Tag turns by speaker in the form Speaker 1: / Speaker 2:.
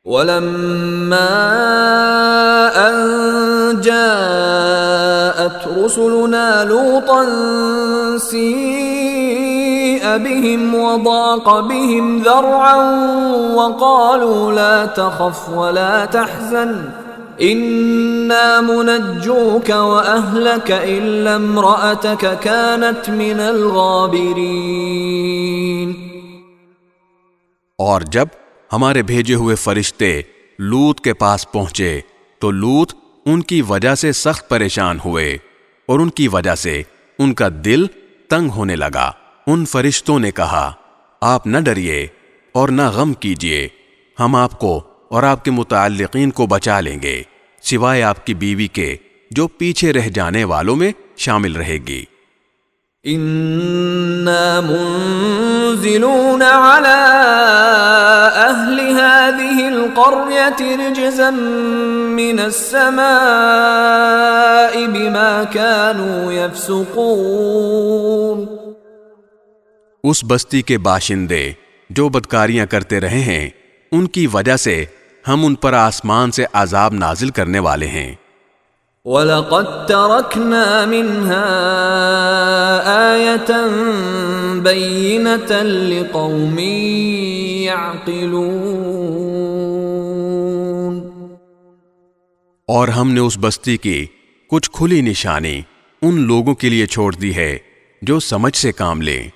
Speaker 1: وَلَمَّا أَن جَاءَتْ رُسُلُنَا لُوطًا سِيءَ بِهِمْ وَضَاقَ بِهِمْ ذَرْعًا وَقَالُوا لَا تَخَفْ وَلَا تَحْزَنْ إِنَّا مُنَجُّوكَ وَأَهْلَكَ إِلَّا امْرَأَتَكَ كَانَتْ مِنَ الْغَابِرِينَ۔
Speaker 2: اور جب ہمارے بھیجے ہوئے فرشتے لوط کے پاس پہنچے تو لوط ان کی وجہ سے سخت پریشان ہوئے اور ان کی وجہ سے ان کا دل تنگ ہونے لگا۔ ان فرشتوں نے کہا، آپ نہ ڈریے اور نہ غم کیجیے، ہم آپ کو اور آپ کے متعلقین کو بچا لیں گے، سوائے آپ کی بیوی کے جو پیچھے رہ جانے والوں میں شامل رہے گی۔
Speaker 1: إِنَّا مُنزِلُونَ عَلَىٰ أَهْلِ هَٰذِهِ الْقَرْيَةِ رِجْزًا مِّنَ السَّمَاءِ بِمَا كَانُوا يَفْسُقُونَ۔
Speaker 2: اس بستی کے باشندے جو بدکاریاں کرتے رہے ہیں، ان کی وجہ سے ہم ان پر آسمان سے عذاب نازل کرنے والے ہیں۔
Speaker 1: وَلَقَدْ تَرَكْنَا مِنْهَا آيَةً بَيِّنَةً لِقَوْمٍ يَعْقِلُونَ۔
Speaker 2: اور ہم نے اس بستی کی کچھ کھلی نشانی ان لوگوں کے لیے چھوڑ دی ہے جو سمجھ سے کام لیں۔